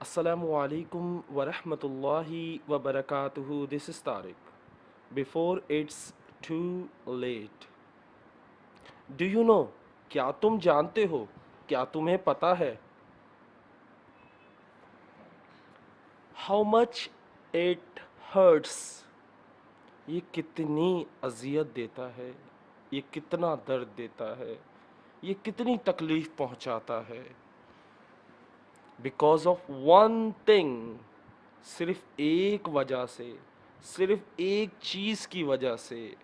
Assalamu alaikum wa rahmatullahi wa barakatuhu. This is Tariq. Before it's too late. Do you know? क्या तुम जानते हो? क्या तुम्हें पता है? How much it hurts. ये कितनी अजियत देता है, ये कितना दर्द देता है, ये कितनी तकलीफ पहुंचाता है. Because of one thing, सिर्फ एक वजह से, सिर्फ एक चीज़ की वजह से,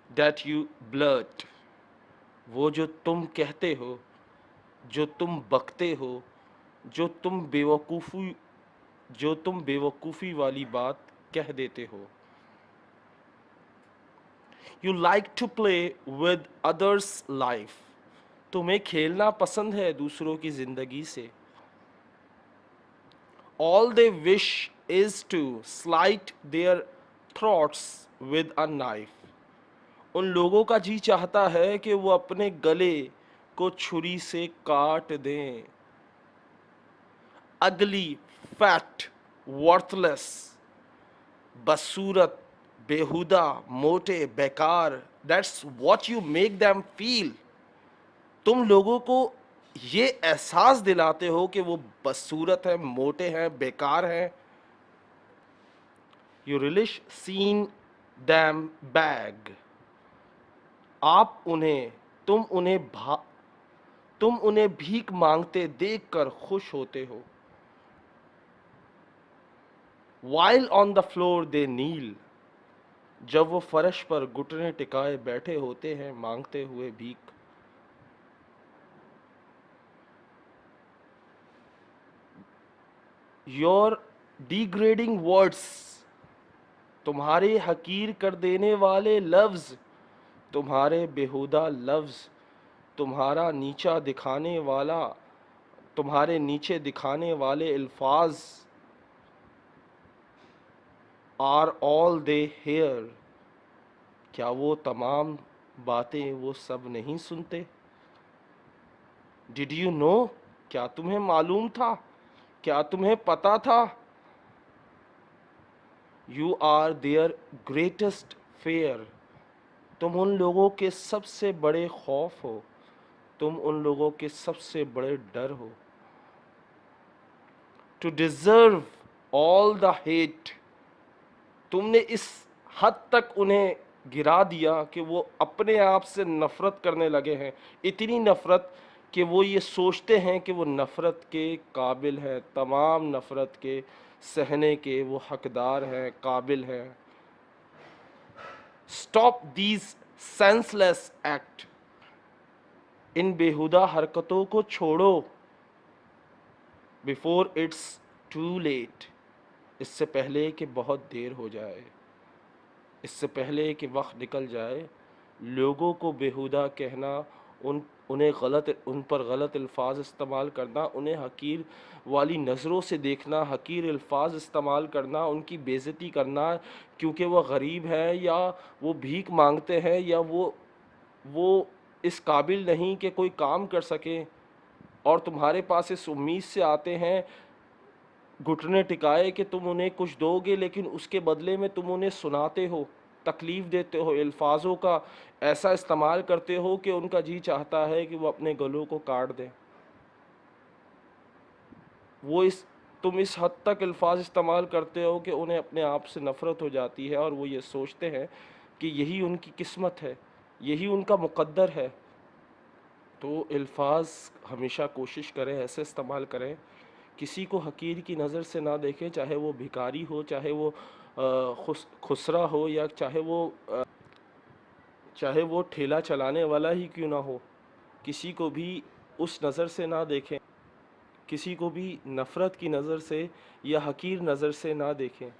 that you blurt, वो जो तुम कहते हो, जो तुम बकते हो, जो तुम बेवकूफ़ी वाली बात कह देते हो. You like to play with others' life. तुम्हें खेलना पसंद है दूसरों की ज़िंदगी से. All they wish is to slice their throats with a knife. उन लोगों का जी चाहता है कि वो अपने गले को छुरी से काट दें. Ugly, fat, worthless, बदसूरत, बेहुदा, मोटे, बेकार. That's what you make them feel. तुम लोगों को ये एहसास दिलाते हो कि वो बदसूरत हैं, मोटे हैं, बेकार हैं. You relish seeing them beg. तुम उन्हें भीख मांगते देखकर खुश होते हो. While on the floor they kneel. जब वो फर्श पर घुटने टिकाए बैठे होते हैं मांगते हुए भीख. Your degrading words, तुम्हारे हकीर कर देने वाले लफ्ज़, तुम्हारे बेहुदा लफ्ज़, तुम्हारे नीचे दिखाने वाले अल्फाज, are all they hear. क्या वो तमाम बातें वो सब नहीं सुनते? Did you know? क्या तुम्हें मालूम था? क्या तुम्हें पता था? You are their greatest fear. तुम उन लोगों के सबसे बड़े खौफ हो, तुम उन लोगों के सबसे बड़े डर हो. To deserve all the hate. तुमने इस हद तक उन्हें गिरा दिया कि वो अपने आप से नफ़रत करने लगे हैं. इतनी नफ़रत कि वो ये सोचते हैं कि वो नफ़रत के काबिल हैं, तमाम नफ़रत के सहने के वो हकदार हैं, काबिल हैं. Stop these senseless act. इन बेहुदा हरकतों को छोड़ो. Before it's too late. इससे पहले कि बहुत देर हो जाए, इससे पहले कि वक्त निकल जाए. लोगों को बेहुदा कहना, उन पर गलत अल्फाज इस्तेमाल करना, उन्हें हकीर वाली नज़रों से देखना, हकीर अल्फाज इस्तेमाल करना, उनकी बेइज्जती करना क्योंकि वो गरीब हैं या वो भीख मांगते हैं या वो इस काबिल नहीं कि कोई काम कर सकें, और तुम्हारे पास इस उम्मीद से आते हैं घुटने टिकाए कि तुम उन्हें कुछ दोगे, लेकिन उसके बदले में तुम उन्हें सुनाते हो, तकलीफ़ देते हो, अल्फाजों का ऐसा इस्तेमाल करते हो कि उनका जी चाहता है कि वो अपने गलों को काट दें. तुम इस हद तक अल्फाज इस्तेमाल करते हो कि उन्हें अपने आप से नफ़रत हो जाती है और वो ये सोचते हैं कि यही उनकी किस्मत है, यही उनका मुक़द्दर है. तो अल्फाज हमेशा कोशिश करें ऐसे इस्तेमाल करें, किसी को हकीर की नज़र से ना देखें, चाहे वो भिखारी हो, चाहे वो खुसरा हो, या चाहे वो ठेला चलाने वाला ही क्यों ना हो. किसी को भी उस नज़र से ना देखें, किसी को भी नफ़रत की नज़र से या हकीर नज़र से ना देखें,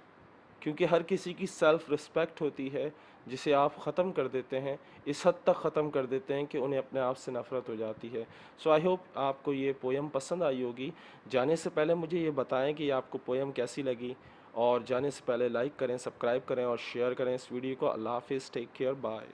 क्योंकि हर किसी की सेल्फ़ रिस्पेक्ट होती है जिसे आप ख़त्म कर देते हैं, इस हद तक ख़त्म कर देते हैं कि उन्हें अपने आप से नफ़रत हो जाती है. सो आई होप आपको ये पोएम पसंद आई होगी. जाने से पहले मुझे ये बताएं कि आपको पोएम कैसी लगी, और जाने से पहले लाइक करें, सब्सक्राइब करें और शेयर करें इस वीडियो को. अल्लाह हाफ़िज़, टेक केयर, बाय.